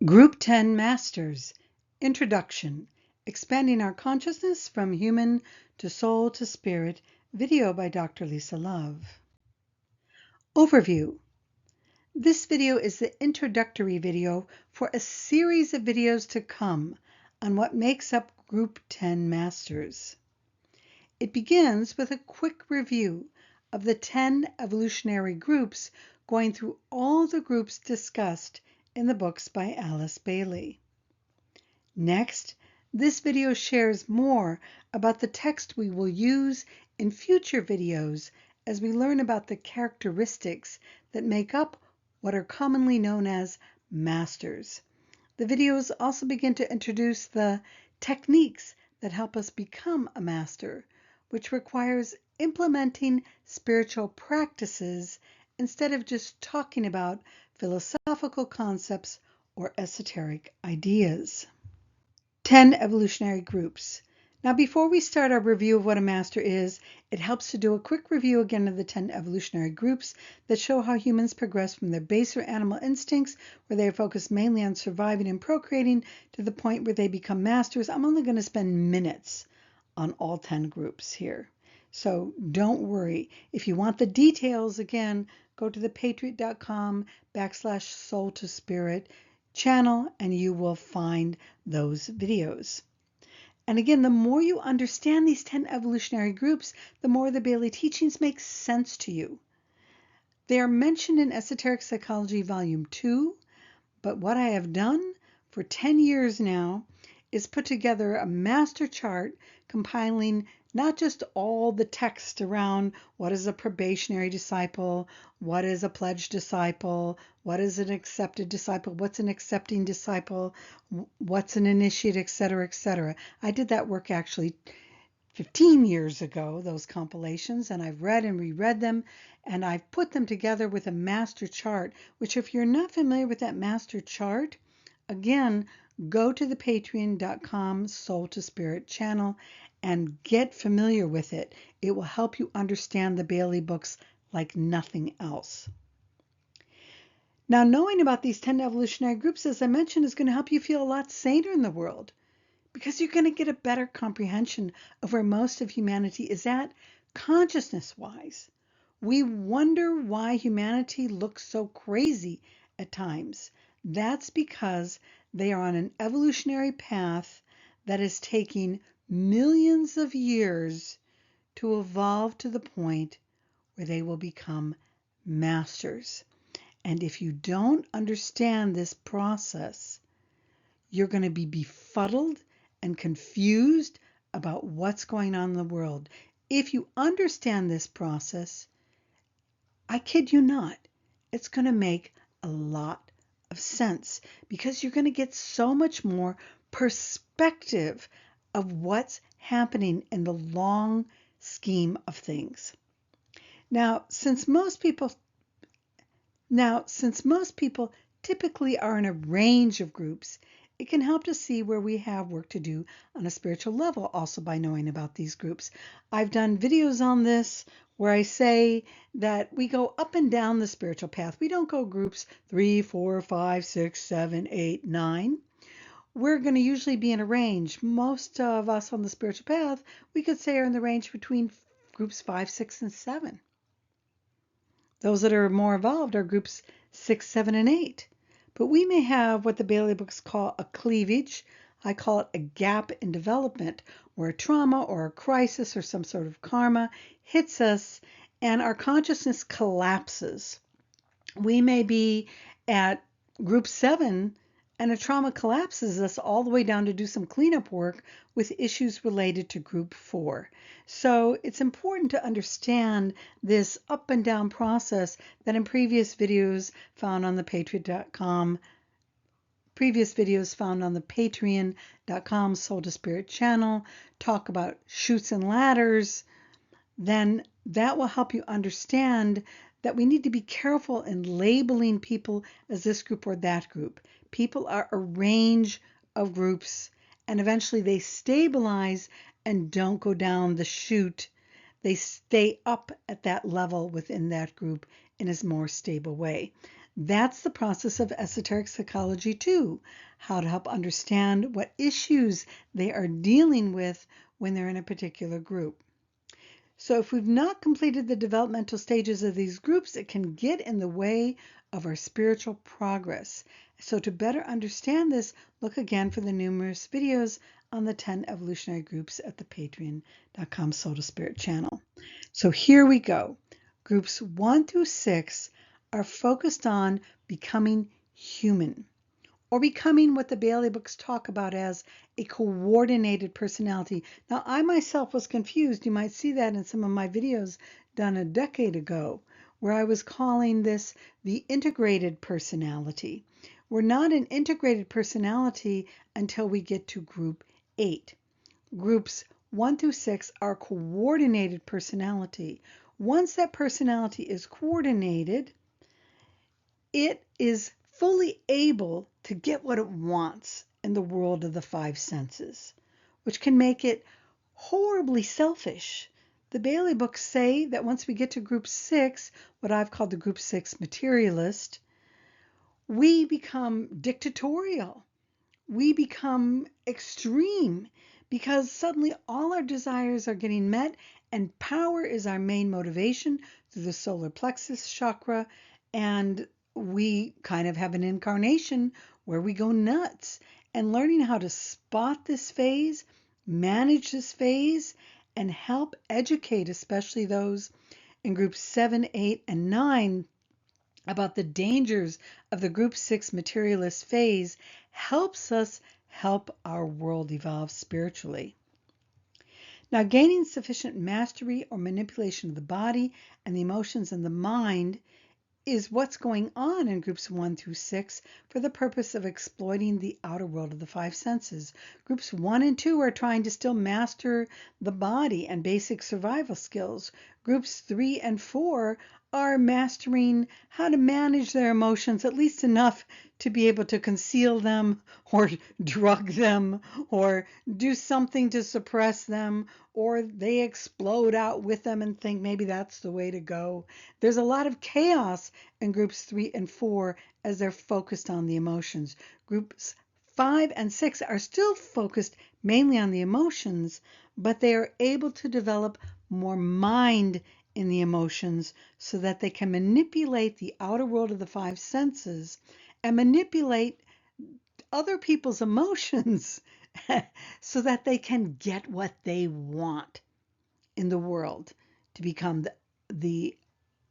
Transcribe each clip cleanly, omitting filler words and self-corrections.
Group 10 Masters Introduction Expanding Our Consciousness from Human to Soul to Spirit video by Dr. Lisa Love. Overview. This video is the introductory video for a series of videos to come on what makes up Group 10 Masters. It begins with a quick review of the 10 evolutionary groups, going through all the groups discussed in the books by Alice Bailey. Next, this video shares more about the text we will use in future videos as we learn about the characteristics that make up what are commonly known as masters. The videos also begin to introduce the techniques that help us become a master, which requires implementing spiritual practices instead of just talking about philosophical concepts or esoteric ideas. 10 evolutionary groups. Now, before we start our review of what a master is, it helps to do a quick review again of the 10 evolutionary groups that show how humans progress from their baser animal instincts, where they are focused mainly on surviving and procreating, to the point where they become masters. I'm only going to spend minutes on all 10 groups here. So don't worry. If you want the details, again, go to the patriot.com/soul to spirit channel and you will find those videos. And again, the more you understand these 10 evolutionary groups, the more the Bailey teachings make sense to you. They are mentioned in Esoteric Psychology Volume 2, but what I have done for 10 years now is put together a master chart compiling not just all the text around what is a probationary disciple, what is a pledged disciple, what is an accepted disciple, what's an accepting disciple, what's an initiate, etc., etc. I did that work actually 15 years ago, those compilations, and I've read and reread them, and I've put them together with a master chart, which if you're not familiar with that master chart, again, go to the patreon.com/soul to spirit channel and get familiar with it. It will help you understand the Bailey books like nothing else. Now, knowing about these 10 evolutionary groups, as I mentioned, is going to help you feel a lot saner in the world, because you're going to get a better comprehension of where most of humanity is at consciousness-wise. We wonder why humanity looks so crazy at times. That's because they are on an evolutionary path that is taking millions of years to evolve to the point where they will become masters. And if you don't understand this process, you're going to be befuddled and confused about what's going on in the world. If you understand this process, I kid you not, it's going to make a lot of sense, because you're going to get so much more perspective of what's happening in the long scheme of things. Now, since most people typically are in a range of groups, it can help to see where we have work to do on a spiritual level, also by knowing about these groups. I've done videos on this where I say that we go up and down the spiritual path. We don't go groups 3, 4, 5, 6, 7, 8, 9. We're going to usually be in a range. Most of us on the spiritual path, we could say, are in the range between groups 5, 6, and 7. Those that are more evolved are groups 6, 7, and 8. But we may have what the Bailey books call a cleavage. I call it a gap in development, where a trauma or a crisis or some sort of karma hits us and our consciousness collapses. We may be at group 7 and a trauma collapses us all the way down to do some cleanup work with issues related to group 4. So it's important to understand this up and down process that in previous videos found on the patreon.com Soul to Spirit channel talk about chutes and ladders. Then that will help you understand that we need to be careful in labeling people as this group or that group. People are a range of groups, and eventually they stabilize and don't go down the chute. They stay up at that level within that group in a more stable way. That's the process of esoteric psychology too, how to help understand what issues they are dealing with when they're in a particular group. So if we've not completed the developmental stages of these groups, it can get in the way of our spiritual progress. So to better understand this, look again for the numerous videos on the 10 evolutionary groups at the patreon.com Soul to Spirit channel. So here we go. Groups 1 through 6 are focused on becoming human, or becoming what the Bailey books talk about as a coordinated personality. Now, I myself was confused. You might see that in some of my videos done a decade ago, where I was calling this the integrated personality. We're not an integrated personality until we get to group 8. Groups 1 through 6 are coordinated personality. Once that personality is coordinated, it is fully able to get what it wants in the world of the five senses, which can make it horribly selfish. The Bailey books say that once we get to group 6, what I've called the group 6 materialist, we become dictatorial. We become extreme because suddenly all our desires are getting met, and power is our main motivation through the solar plexus chakra, and we kind of have an incarnation where we go nuts. And learning how to spot this phase, manage this phase, and help educate, especially those in groups 7, 8, and 9, about the dangers of the group 6 materialist phase helps us help our world evolve spiritually. Now, gaining sufficient mastery or manipulation of the body and the emotions and the mind is what's going on in groups 1 through 6 for the purpose of exploiting the outer world of the five senses. Groups 1 and 2 are trying to still master the body and basic survival skills. Groups 3 and 4 are mastering how to manage their emotions, at least enough to be able to conceal them or drug them or do something to suppress them, or they explode out with them and think maybe that's the way to go. There's a lot of chaos in groups 3 and 4 as they're focused on the emotions. Groups 5 and 6 are still focused mainly on the emotions, but they are able to develop more mind in the emotions so that they can manipulate the outer world of the five senses and manipulate other people's emotions so that they can get what they want in the world, to become the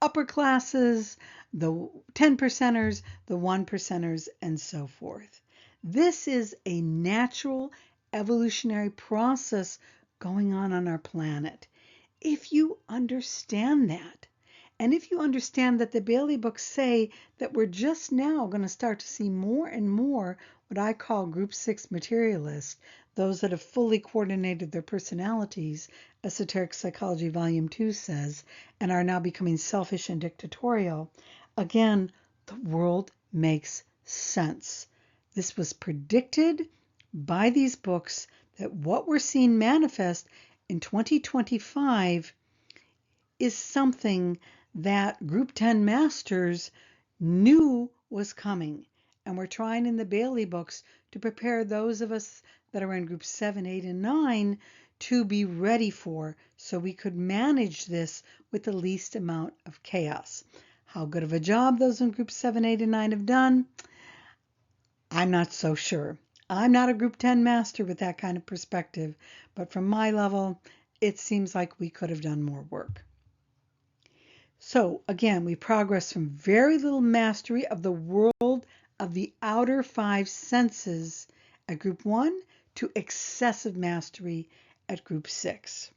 upper classes, the 10 percenters, the 1 percenters, and so forth. This is a natural evolutionary process going on our planet. If you understand that, and if you understand that the Bailey books say that we're just now going to start to see more and more what I call group 6 materialists, those that have fully coordinated their personalities, Esoteric Psychology Volume 2 says, and are now becoming selfish and dictatorial, again, the world makes sense. This was predicted by these books, that what we're seeing manifest in 2025 is something that Group 10 Masters knew was coming. And we're trying in the Bailey books to prepare those of us that are in Group 7, 8, and 9 to be ready for, so we could manage this with the least amount of chaos. How good of a job those in Group 7, 8, and 9 have done, I'm not so sure. I'm not a Group 10 master with that kind of perspective, but from my level, it seems like we could have done more work. So again, we progress from very little mastery of the world of the outer five senses at Group 1 to excessive mastery at Group 6.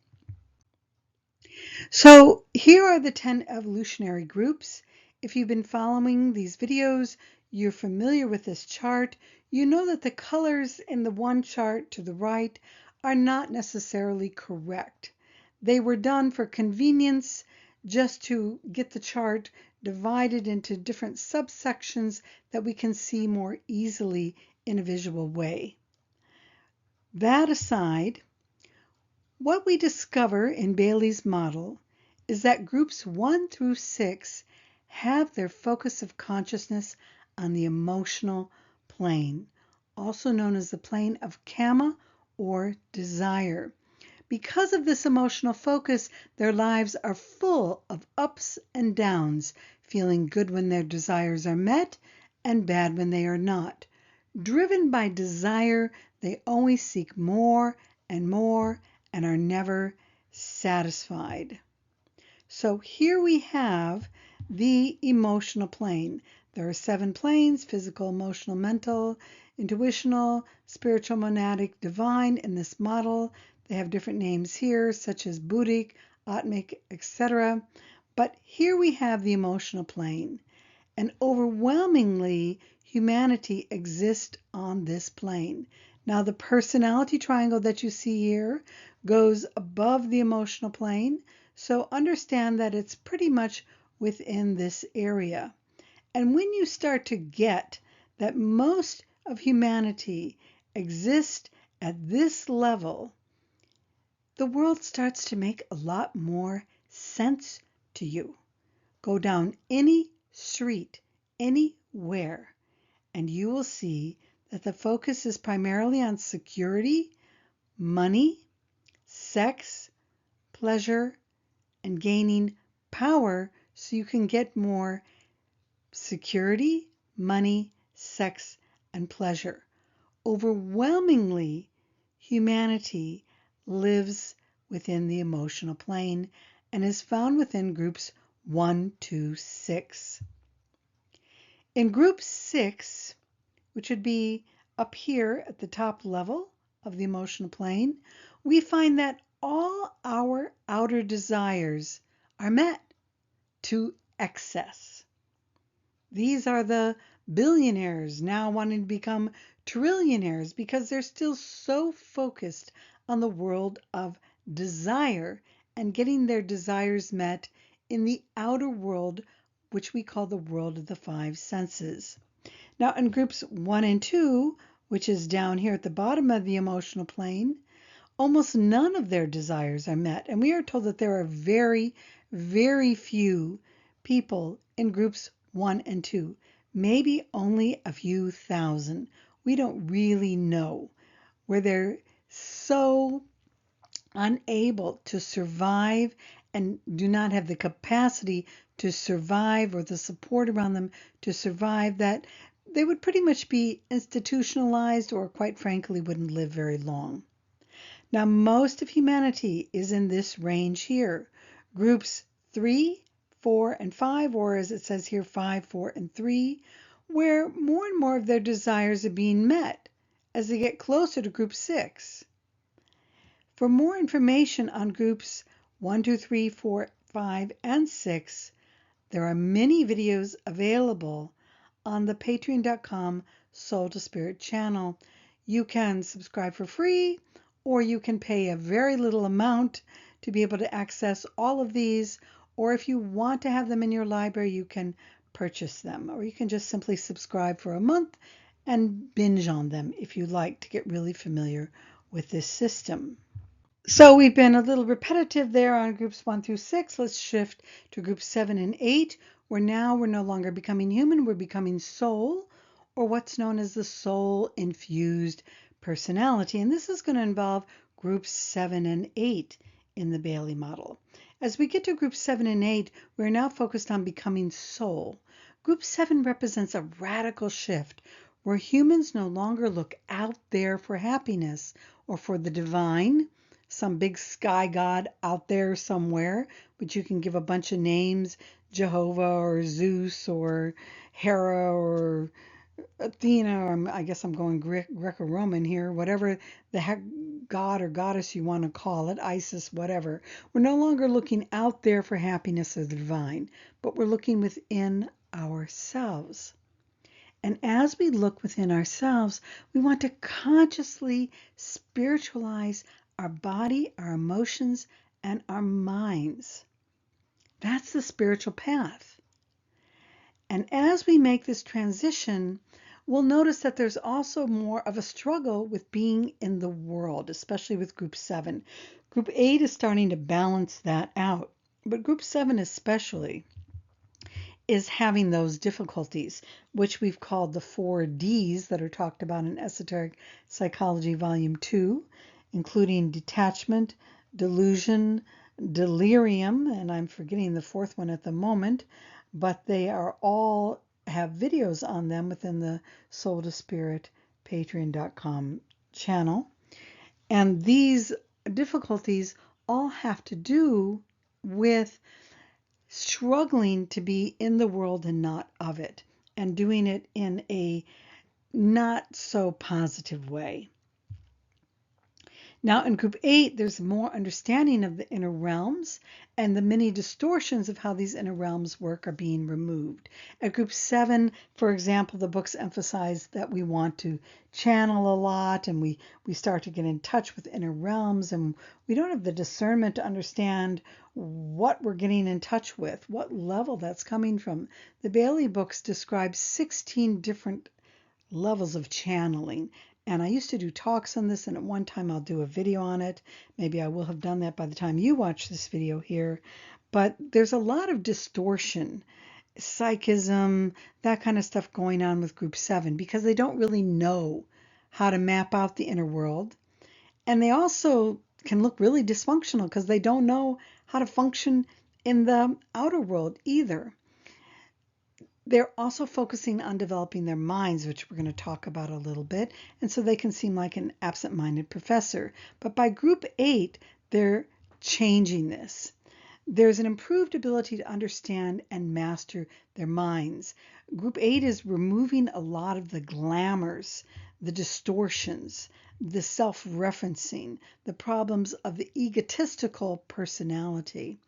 So here are the 10 evolutionary groups. If you've been following these videos, you're familiar with this chart. You know that the colors in the one chart to the right are not necessarily correct. They were done for convenience, just to get the chart divided into different subsections that we can see more easily in a visual way. That aside, what we discover in Bailey's model is that groups 1 through 6 have their focus of consciousness on the emotional plane, also known as the plane of karma or desire. Because of this emotional focus, their lives are full of ups and downs, feeling good when their desires are met and bad when they are not. Driven by desire, they always seek more and more and are never satisfied. So here we have the emotional plane. There are 7 planes: physical, emotional, mental, intuitional, spiritual, monadic, divine. In this model, they have different names here, such as Buddhic, Atmic, etc. But here we have the emotional plane. And overwhelmingly, humanity exists on this plane. Now, the personality triangle that you see here goes above the emotional plane. So understand that it's pretty much within this area. And when you start to get that most of humanity exists at this level, the world starts to make a lot more sense to you. Go down any street, anywhere, and you will see that the focus is primarily on security, money, sex, pleasure, and gaining power so you can get more security, money, sex, and pleasure. Overwhelmingly, humanity lives within the emotional plane and is found within groups 1, 2, 6. In group 6, which would be up here at the top level of the emotional plane, we find that all our outer desires are met to excess. These are the billionaires now wanting to become trillionaires because they're still so focused on the world of desire and getting their desires met in the outer world, which we call the world of the 5 senses. Now, in groups 1 and 2, which is down here at the bottom of the emotional plane, almost none of their desires are met. And we are told that there are very, very few people in groups 1 and 2, maybe only a few thousand. We don't really know, where they're so unable to survive and do not have the capacity to survive or the support around them to survive, that they would pretty much be institutionalized or, quite frankly, wouldn't live very long. Now, most of humanity is in this range here. Groups 3, 4, and 5, or as it says here, 5, 4, and 3, where more and more of their desires are being met as they get closer to group 6. For more information on groups 1, 2, 3, 4, 5, and 6, there are many videos available on the patreon.com Soul to Spirit channel. You can subscribe for free, or you can pay a very little amount to be able to access all of these, or if you want to have them in your library, you can purchase them, or you can just simply subscribe for a month and binge on them if you like to get really familiar with this system. So we've been a little repetitive there on groups 1 through 6. Let's shift to groups 7 and 8, where now we're no longer becoming human, we're becoming soul, or what's known as the soul-infused personality. And this is going to involve groups 7 and 8 in the Bailey model. As we get to groups 7 and 8, we're now focused on becoming soul. Group 7 represents a radical shift where humans no longer look out there for happiness or for the divine, some big sky god out there somewhere, but you can give a bunch of names: Jehovah or Zeus or Hera or Athena, or I guess I'm going Greco-Roman here, whatever the heck god or goddess you want to call it, Isis, whatever. We're no longer looking out there for happiness or the divine, but we're looking within ourselves. And as we look within ourselves, we want to consciously spiritualize our body, our emotions, and our minds. That's the spiritual path. And as we make this transition, we'll notice that there's also more of a struggle with being in the world, especially with group 7. Group 8 is starting to balance that out, but group 7 especially. is having those difficulties, which we've called the 4Ds that are talked about in Esoteric Psychology Volume 2, including detachment, delusion, delirium, and I'm forgetting the fourth one at the moment, but they are all have videos on them within the Soul to Spirit Patreon.com channel. And these difficulties all have to do with struggling to be in the world and not of it, and doing it in a not so positive way. Now, in Group 8, there's more understanding of the inner realms, and the many distortions of how these inner realms work are being removed. At Group 7, for example, the books emphasize that we want to channel a lot, and we start to get in touch with inner realms, and we don't have the discernment to understand what we're getting in touch with, what level that's coming from. The Bailey books describe 16 different levels of channeling. And I used to do talks on this, and at one time I'll do a video on it. Maybe I will have done that by the time you watch this video here. But there's a lot of distortion, psychism, that kind of stuff going on with Group 7 because they don't really know how to map out the inner world. And they also can look really dysfunctional because they don't know how to function in the outer world either. They're also focusing on developing their minds, which we're going to talk about a little bit, and so they can seem like an absent-minded professor. But by Group 8, they're changing this. There's an improved ability to understand and master their minds. Group 8 is removing a lot of the glamours, the distortions, the self-referencing, the problems of the egotistical personality.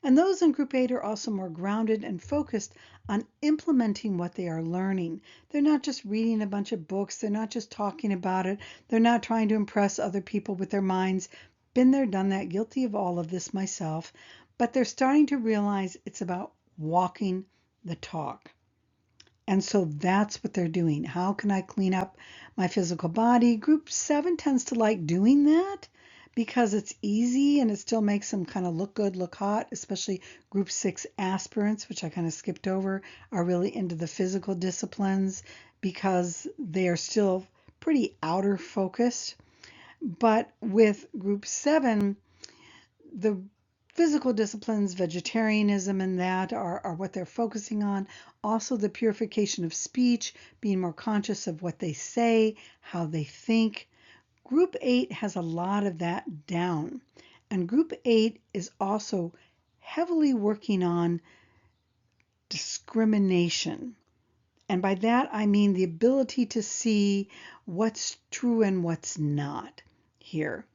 And those in Group 8 are also more grounded and focused on implementing what they are learning. They're not just reading a bunch of books. They're not just talking about it. They're not trying to impress other people with their minds. Been there, done that, guilty of all of this myself. But they're starting to realize it's about walking the talk. And so that's what they're doing. How can I clean up my physical body? Group 7 tends to like doing that because it's easy and it still makes them kind of look good, look hot, especially Group 6 aspirants, which I kind of skipped over, are really into the physical disciplines because they are still pretty outer focused. But with Group 7, the physical disciplines, vegetarianism and that are what they're focusing on. Also the purification of speech, being more conscious of what they say, how they think. Group 8 has a lot of that down. And Group 8 is also heavily working on discrimination. And by that I mean the ability to see what's true and what's not here.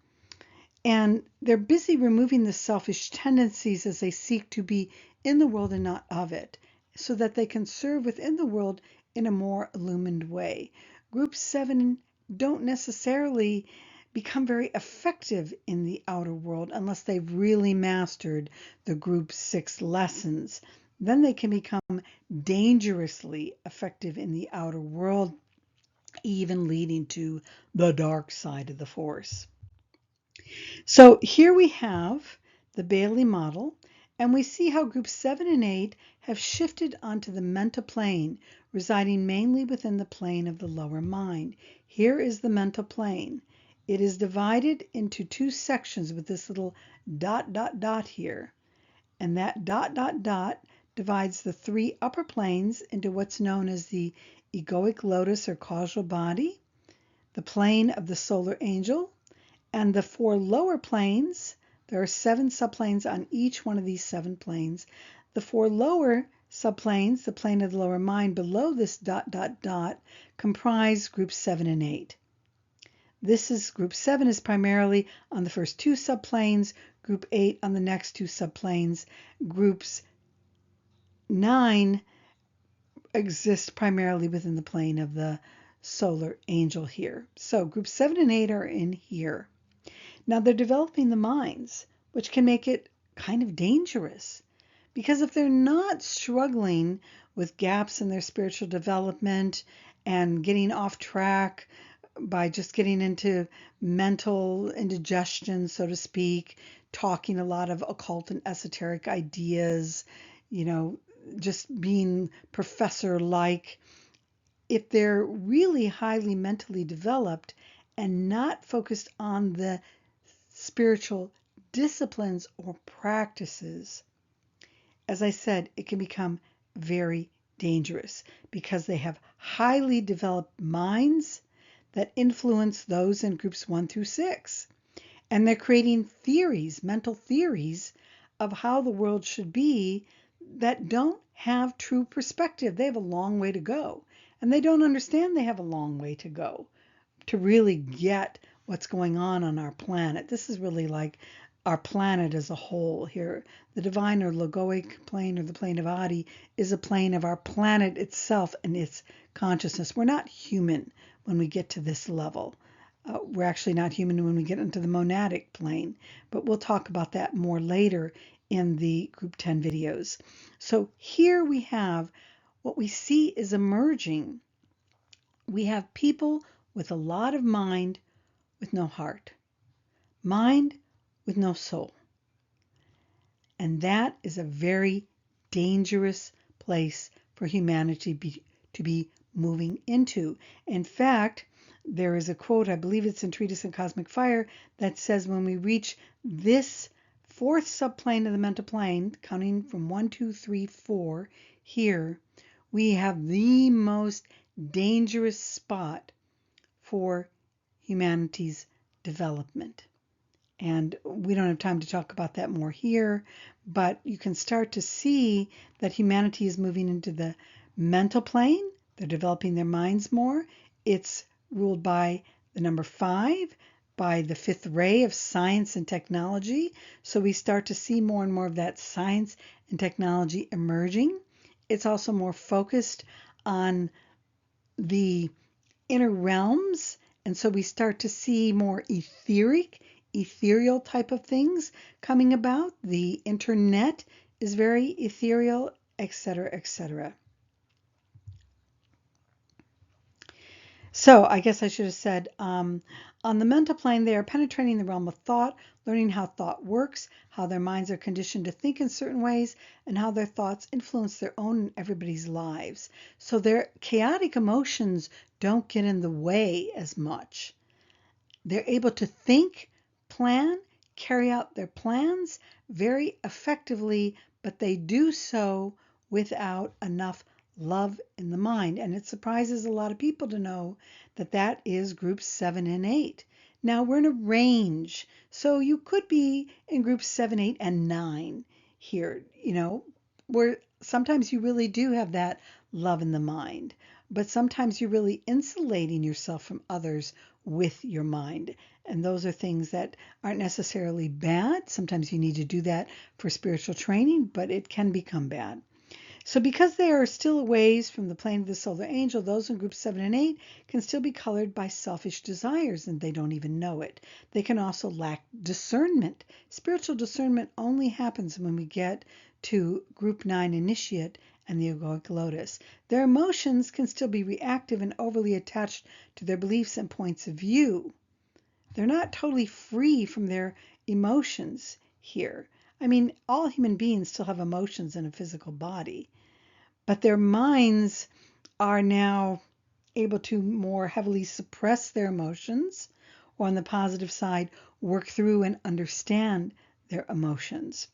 And they're busy removing the selfish tendencies as they seek to be in the world and not of it, so that they can serve within the world in a more illumined way. Group 7 don't necessarily become very effective in the outer world unless they've really mastered the Group 6 lessons. Then they can become dangerously effective in the outer world, even leading to the dark side of the Force. So here we have the Bailey model, and we see how groups 7 and 8 have shifted onto the mental plane, residing mainly within the plane of the lower mind. Here is the mental plane. It is divided into two sections with this little ... here. And that ... divides the three upper planes into what's known as the egoic lotus or causal body, the plane of the solar angel, and the four lower planes. There are 7 subplanes on each one of these 7 planes. The 4 lower subplanes, the plane of the lower mind below this ... comprise groups 7 and 8. This is group 7 is primarily on the first 2 subplanes, group 8 on the next 2 subplanes. Groups 9 exist primarily within the plane of the solar angel here. So groups 7 and 8 are in here. Now they're developing the minds, which can make it kind of dangerous. Because if they're not struggling with gaps in their spiritual development and getting off track by just getting into mental indigestion, so to speak, talking a lot of occult and esoteric ideas, just being professor-like. If they're really highly mentally developed and not focused on the spiritual disciplines or practices, as I said, it can become very dangerous because they have highly developed minds that influence those in groups 1 through 6. And they're creating theories, mental theories of how the world should be that don't have true perspective. They have a long way to go. And they don't understand they have a long way to go to really get what's going on our planet. This is really like our planet as a whole here. The divine or logoic plane or the plane of Adi is a plane of our planet itself and its consciousness. We're not human when we get to this level. We're actually not human when we get into the monadic plane, but we'll talk about that more later in the Group 10 videos. So here we have what we see is emerging. We have people with a lot of mind with no heart, mind with no soul. And that is a very dangerous place for humanity to be moving into. In fact, there is a quote, I believe it's in Treatise on Cosmic Fire, that says when we reach this fourth subplane of the mental plane, counting from 1, 2, 3, 4 here, we have the most dangerous spot for humanity's development. And we don't have time to talk about that more here, but you can start to see that humanity is moving into the mental plane. They're developing their minds more. It's ruled by the number 5, by the 5th ray of science and technology. So we start to see more and more of that science and technology emerging. It's also more focused on the inner realms, and so we start to see more ethereal type of things coming about. The internet is very ethereal, etc., etc. So I guess I should have said, on the mental plane, they are penetrating the realm of thought, learning how thought works, how their minds are conditioned to think in certain ways, and how their thoughts influence their own and everybody's lives. So their chaotic emotions don't get in the way as much. They're able to think, plan, carry out their plans very effectively, but they do so without enough love in the mind. And it surprises a lot of people to know that that is groups 7 and 8. Now we're in a range, so you could be in groups 7, 8, and 9 here, where sometimes you really do have that love in the mind, but sometimes you're really insulating yourself from others with your mind. And those are things that aren't necessarily bad. Sometimes you need to do that for spiritual training, but it can become bad. So because they are still a ways from the plane of the solar angel, those in groups 7 and 8 can still be colored by selfish desires, and they don't even know it. They can also lack discernment. Spiritual discernment only happens when we get to group 9 initiate and the egoic lotus. Their emotions can still be reactive and overly attached to their beliefs and points of view. They're not totally free from their emotions here. I mean, all human beings still have emotions in a physical body, but their minds are now able to more heavily suppress their emotions, or on the positive side, work through and understand their emotions.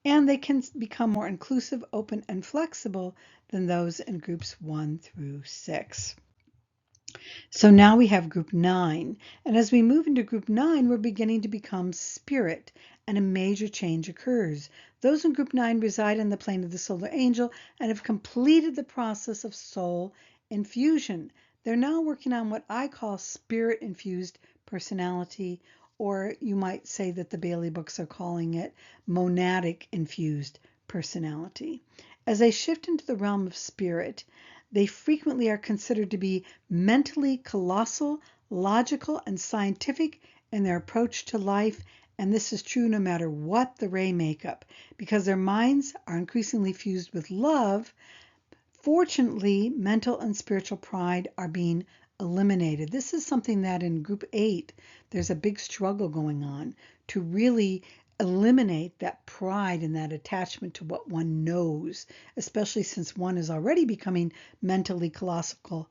And they can become more inclusive, open, and flexible than those in groups 1 through 6. So now we have group 9. And as we move into group 9, we're beginning to become spirit, and a major change occurs. Those in group 9 reside on the plane of the solar angel and have completed the process of soul infusion. They're now working on what I call spirit-infused personality, or you might say that the Bailey books are calling it monadic-infused personality. As they shift into the realm of spirit, they frequently are considered to be mentally colossal, logical, and scientific in their approach to life, and this is true no matter what the ray makeup, because their minds are increasingly fused with love. Fortunately, mental and spiritual pride are being eliminated. This is something that in group 8, there's a big struggle going on to really eliminate that pride and that attachment to what one knows, especially since one is already becoming mentally colossal.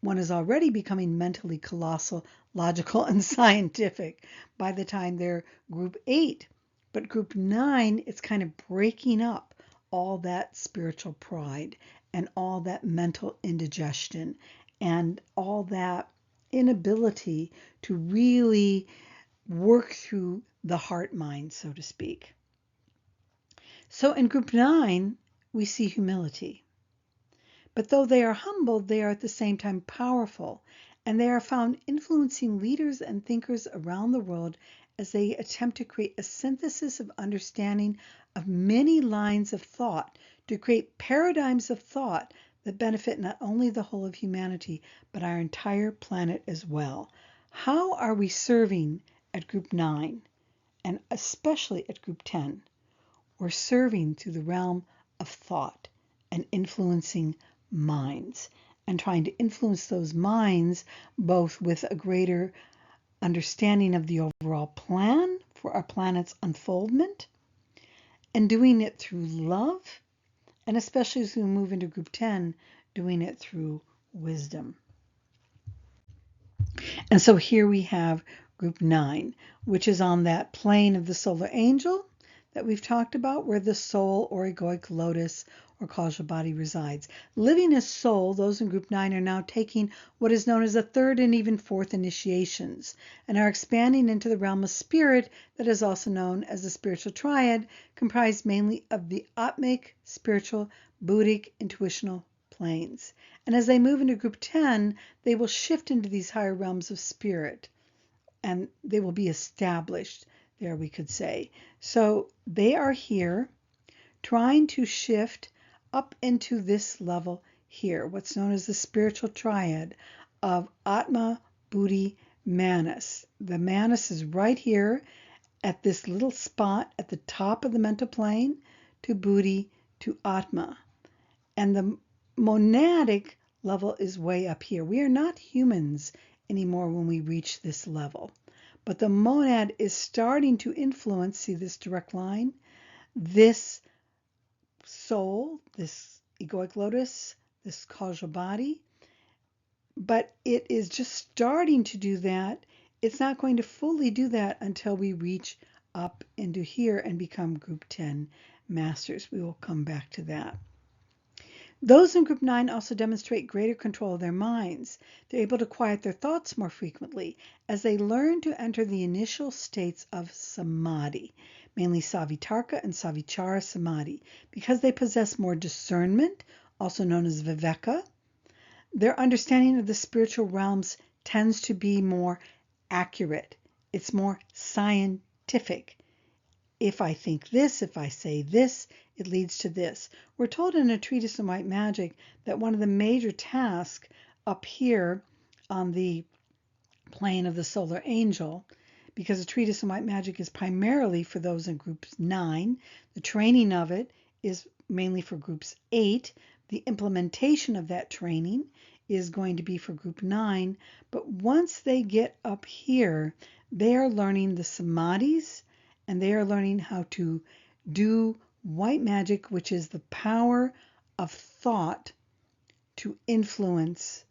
One is already becoming mentally colossal, logical, and scientific by the time they're group 8. But group 9, it's kind of breaking up all that spiritual pride and all that mental indigestion and all that inability to really work through the heart mind, so to speak. So in group 9, we see humility. But though they are humble, they are at the same time powerful, and they are found influencing leaders and thinkers around the world as they attempt to create a synthesis of understanding of many lines of thought to create paradigms of thought that benefit not only the whole of humanity, but our entire planet as well. How are we serving at group 9, and especially at group 10? We're serving through the realm of thought and influencing minds and trying to influence those minds both with a greater understanding of the overall plan for our planet's unfoldment and doing it through love, and especially as we move into group 10, doing it through wisdom. And so here we have group 9, which is on that plane of the solar angel that we've talked about, where the soul or egoic lotus or causal body resides. Living as soul, those in group 9 are now taking what is known as the third and even fourth initiations and are expanding into the realm of spirit that is also known as the spiritual triad, comprised mainly of the Atmic, spiritual, Buddhic, intuitional planes. And as they move into group 10, they will shift into these higher realms of spirit and they will be established there, we could say. So they are here trying to shift up into this level here, what's known as the spiritual triad of Atma, Buddhi, Manas. The Manas is right here at this little spot at the top of the mental plane to Buddhi to Atma. And the monadic level is way up here. We are not humans anymore when we reach this level. But the monad is starting to influence, see this direct line, this soul, this egoic lotus, this causal body. But it is just starting to do that. It's not going to fully do that until we reach up into here and become group 10 masters. We will come back to that. Those in group 9 also demonstrate greater control of their minds. They're able to quiet their thoughts more frequently as they learn to enter the initial states of samadhi, mainly savitarka and savichara samadhi, because they possess more discernment, also known as viveka. Their understanding of the spiritual realms tends to be more accurate. It's more scientific. If I think this, if I say this, it leads to this. We're told in a treatise on white magic that one of the major tasks up here on the plane of the solar angel, because a treatise on white magic is primarily for those in groups 9, the training of it is mainly for groups 8, the implementation of that training is going to be for group 9, but once they get up here, they are learning the samadhis, and they are learning how to do white magic, which is the power of thought to influence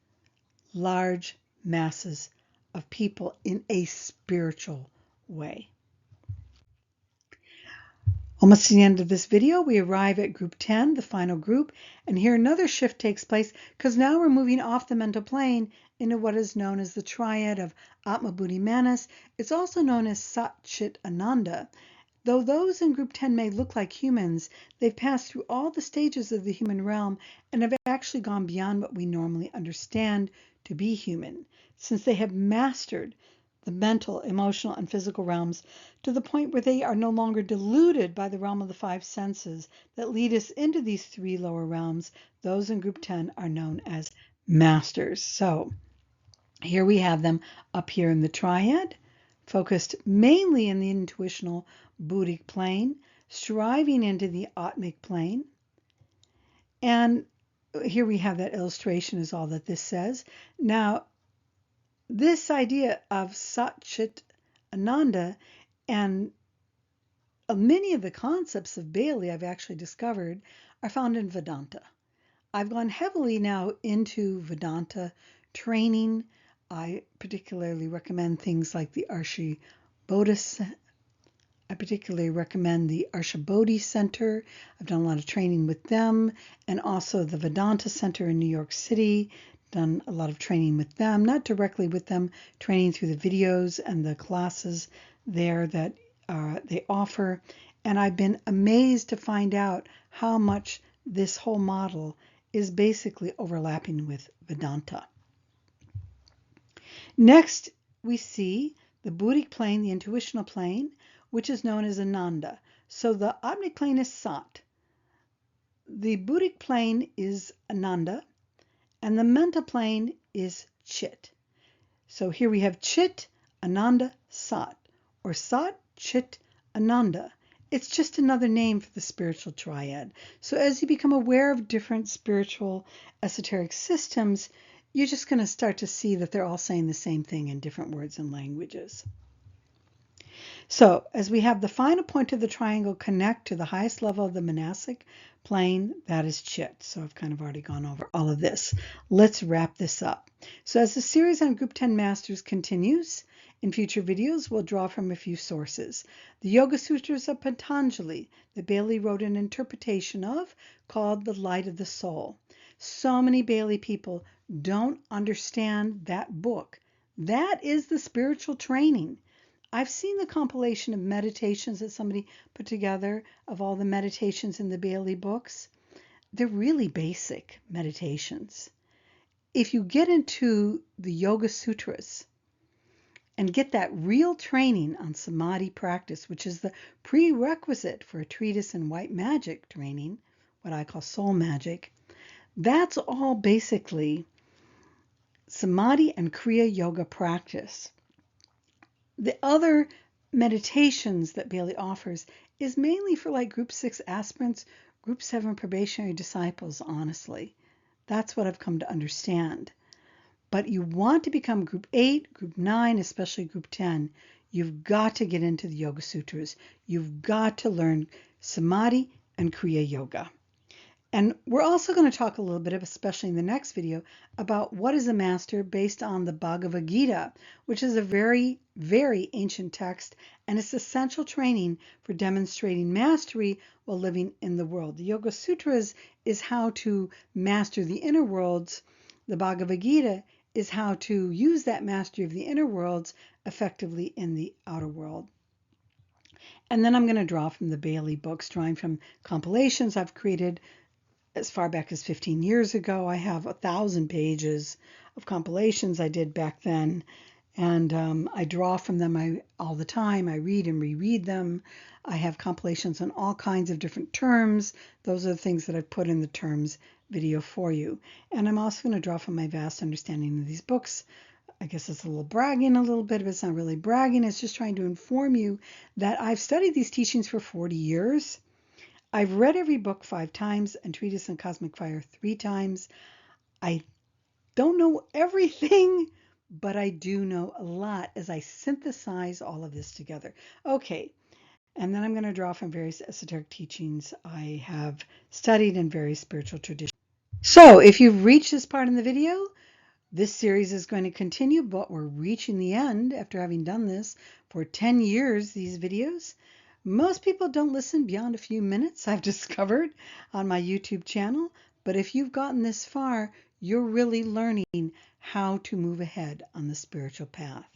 large masses of people in a spiritual way. Almost to the end of this video, we arrive at group 10, the final group, and here another shift takes place because now we're moving off the mental plane into what is known as the triad of Atma, Buddhi, Manas. It's also known as Sat Chit Ananda. Though those in group 10 may look like humans, they've passed through all the stages of the human realm and have actually gone beyond what we normally understand to be human, since they have mastered the mental, emotional, and physical realms to the point where they are no longer deluded by the realm of the 5 senses that lead us into these 3 lower realms. Those in group 10 are known as masters. So here we have them up here in the triad, focused mainly in the intuitional Buddhic plane, striving into the Atmic plane. And here we have that illustration is all that this says. Now, this idea of Sat Chit Ananda and Many of the concepts of Bailey I've actually discovered are found in Vedanta. I've gone heavily now into Vedanta training. I particularly recommend things like the I particularly recommend the Arshabodhi Center. I've done a lot of training with them, and also the Vedanta Center in New York City. Done a lot of training with them, not directly with them, training through the videos and the classes there that they offer. And I've been amazed to find out how much this whole model is basically overlapping with Vedanta. Next, we see the Buddhic plane, the intuitional plane, which is known as Ananda. So the Atmic plane is Sat. The Buddhic plane is Ananda, and the mental plane is Chit. So here we have Chit, Ananda, Sat, or Sat, Chit, Ananda. It's just another name for the spiritual triad. So as you become aware of different spiritual esoteric systems, you're just going to start to see that they're all saying the same thing in different words and languages. So as we have the final point of the triangle connect to the highest level of the monastic plane, that is Chit. So I've kind of already gone over all of this. Let's wrap this up. So as the series on Group 10 Masters continues, in future videos, we'll draw from a few sources. The Yoga Sutras of Patanjali that Bailey wrote an interpretation of called The Light of the Soul. So many Bailey people don't understand that book. That is the spiritual training. I've seen the compilation of meditations that somebody put together of all the meditations in the Bailey books. They're really basic meditations. If you get into the Yoga Sutras and get that real training on samadhi practice, which is the prerequisite for a treatise in white magic training, what I call soul magic, that's all basically samadhi and Kriya Yoga practice. The other meditations that Bailey offers is mainly for like Group 6 aspirants, Group 7 probationary disciples, honestly. That's what I've come to understand. But you want to become Group 8, Group 9, especially Group 10. You've got to get into the Yoga Sutras. You've got to learn Samadhi and Kriya Yoga. And we're also going to talk a little bit, especially in the next video, about what is a master based on the Bhagavad Gita, which is a very, very ancient text, and it's essential training for demonstrating mastery while living in the world. The Yoga Sutras is how to master the inner worlds. The Bhagavad Gita is how to use that mastery of the inner worlds effectively in the outer world. And then I'm going to draw from the Bailey books, drawing from compilations I've created as far back as 15 years ago. I have 1,000 pages of compilations I did back then, and I draw from them all the time. I read and reread them. I have compilations on all kinds of different terms. Those are the things that I've put in the terms video for you. And I'm also going to draw from my vast understanding of these books. I guess it's a little bragging a little bit, but it's not really bragging. It's just trying to inform you that I've studied these teachings for 40 years. I've read every book 5 times and Treatise on Cosmic Fire 3 times. I don't know everything, but I do know a lot as I synthesize all of this together. Okay, and then I'm going to draw from various esoteric teachings I have studied in various spiritual traditions. So if you've reached this part in the video, this series is going to continue, but we're reaching the end after having done this for 10 years, these videos. Most people don't listen beyond a few minutes, I've discovered, on my YouTube channel. But if you've gotten this far, you're really learning how to move ahead on the spiritual path.